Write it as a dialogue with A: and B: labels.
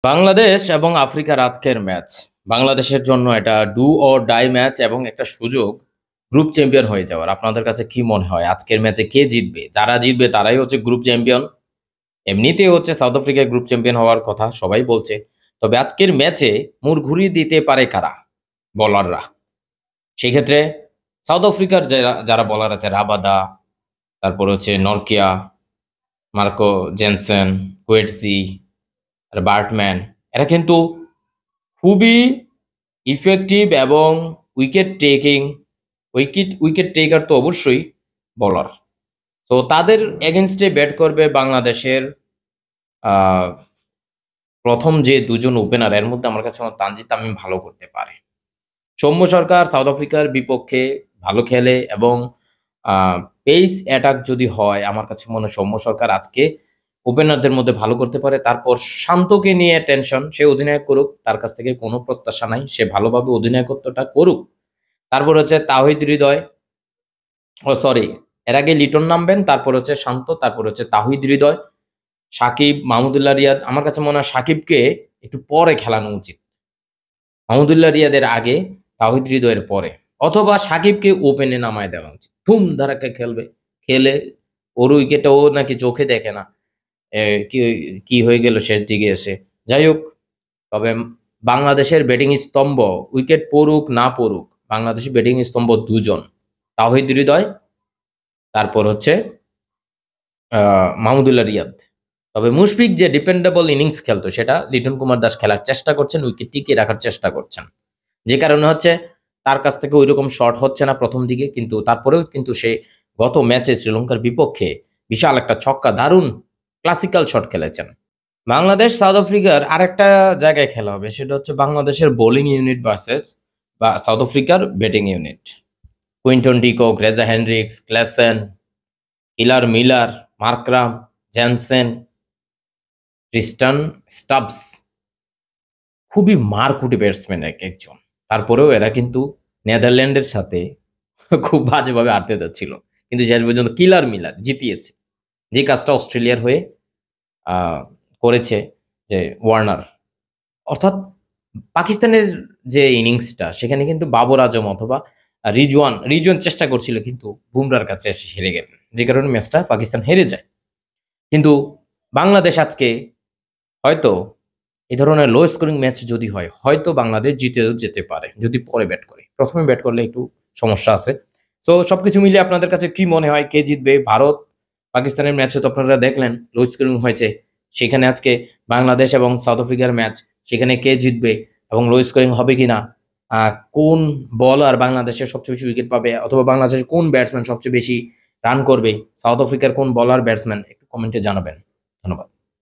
A: বাংলাদেশ এবং আফ্রিকার আজকের ম্যাচ বাংলাদেশের জন্য এটা ডু অর ডাই ম্যাচ এবং একটা সুযোগ গ্রুপ চ্যাম্পিয়ন হয়ে যাওয়ার। আপনাদের কাছে কি মনে হয় আজকের ম্যাচে কে জিতবে? যারা জিতবে তারাই হচ্ছে গ্রুপ চ্যাম্পিয়ন। এমনিতেই হচ্ছে সাউথ আফ্রিকার গ্রুপ চ্যাম্পিয়ন হওয়ার কথা সবাই বলছে। তবে আজকের ম্যাচে মোড় ঘুরিয়ে দিতে পারে কারা? বলাররা। সেই ক্ষেত্রে সাউথ আফ্রিকার যারা যারা বলার আছে, রাবাদা, তারপর হচ্ছে নরকিয়া, মার্কো জেনসেন, কোয়েটসি আর বার্টম্যান, এরা কিন্তু খুবই ইফেক্টিভ এবং উইকেট টেকিং উইকেট টেকার তো অবশ্যই বলার। তো তাদের এগেনস্টে ব্যাট করবে বাংলাদেশের আহ, প্রথম যে দুজন ওপেনার, এর মধ্যে আমার কাছে মনে হয় তানজিদ তামিম ভালো করতে পারে। সৌম্য সরকার সাউথ আফ্রিকার বিপক্ষে ভালো খেলে এবং পেস অ্যাটাক যদি হয়, আমার কাছে মনে হয় সৌম্য সরকার আজকে ওপেনারদের মধ্যে ভালো করতে পারে। তারপর শান্তকে নিয়ে টেনশন, সে অধিনায়ক করুক, তার কাছ থেকে কোনো প্রত্যাশা নাই, সে ভালোভাবে অধিনায়কত্বটা করুক। তারপর হচ্ছে তাহিদ হৃদয়, ও সরি, এর আগে লিটন নামবেন, তারপর হচ্ছে শান্ত, তারপর হচ্ছে তাহিদ হৃদয়, সাকিব, মাহমুদুল্লাহ রিয়াদ। আমার কাছে মনে হয় সাকিবকে একটু পরে খেলানো উচিত, মাহমুদুল্লাহ রিয়াদের আগে, তাহিদ হৃদয়ের পরে, অথবা সাকিবকে ওপেনে নামায় দেওয়া উচিত। ধুম ধারাকে খেলবে, খেলে ওর উইকেটটা ও নাকি চোখে দেখে না। কি কি হয়ে গেল শেষ দিকে এসে। যাই হোক, তবে বাংলাদেশের ব্যাটিং স্তম্ভ, উইকেট পড়ুক না পড়ুক, বাংলাদেশের ব্যাটিং স্তম্ভ দুজন, তাহিদ হৃদয়, তারপর হচ্ছে মাহমুদুল্লাহ রিয়াদ। তবে মুশফিক যে ডিপেন্ডেবল ইনিংস খেলতো, সেটা লিটন কুমার দাস খেলার চেষ্টা করছেন, উইকেট টিকিয়ে রাখার চেষ্টা করছেন। যে কারণে হচ্ছে তার কাছ থেকে ওইরকম শট হচ্ছে না প্রথম দিকে, কিন্তু তারপরেও কিন্তু সে গত ম্যাচে শ্রীলঙ্কার বিপক্ষে বিশাল একটা ছক্কা, দারুণ ক্লাসিক্যাল শট খেলেছেন। বাংলাদেশ সাউথ আফ্রিকার আরেকটা জায়গায় খেলা হবে, সেটা হচ্ছে বাংলাদেশের বোলিং ইউনিট ভার্সেস বা সাউথ আফ্রিকার batting unit. Quinton de Kock, Reeza Hendricks, Klaasen, killer Miller, Markram, Jansen, Tristan Stubbs, খুবই মারকুটে ব্যাটসম্যান এক একজন। তারপরেও এরা কিন্তু নেদারল্যান্ডের সাথে খুব বাজেভাবে হারতে যাচ্ছিল, কিন্তু শেষ পর্যন্ত কিলার মিলার জিতিয়েছে। যে কাজটা অস্ট্রেলিয়ার হয়ে আহ, করেছে যে ওয়ার্নার, অর্থাৎ পাকিস্তানের যে ইনিংসটা, সেখানে কিন্তু বাবর আজম অথবা রিজওয়ান চেষ্টা করছিল, কিন্তু বুমরার কাছে এসে হেরে গেলেন, যে কারণে ম্যাচটা পাকিস্তান হেরে যায়। কিন্তু বাংলাদেশ আজকে হয়তো এই ধরনের লো স্কোরিং ম্যাচ যদি হয়, হয়তো বাংলাদেশ জিতেও যেতে পারে যদি পরে ব্যাট করে। প্রথমে ব্যাট করলে একটু সমস্যা আছে। সো সবকিছু মিলিয়ে আপনাদের কাছে কি মনে হয়, কে জিতবে? ভারত পাকিস্তানের ম্যাচে তো আপনারা দেখলেন লো স্কোরিং হয়েছে, সেখানে আজকে বাংলাদেশ এবং সাউথ আফ্রিকার ম্যাচ, সেখানে কে জিতবে এবং লো স্কোরিং হবে কিনা, কোন বলার বাংলাদেশের সবচেয়ে বেশি উইকেট পাবে, অথবা বাংলাদেশের কোন ব্যাটসম্যান সবচেয়ে বেশি রান করবে, সাউথ আফ্রিকার কোন বলার ব্যাটসম্যান, একটু কমেন্টে জানাবেন। ধন্যবাদ।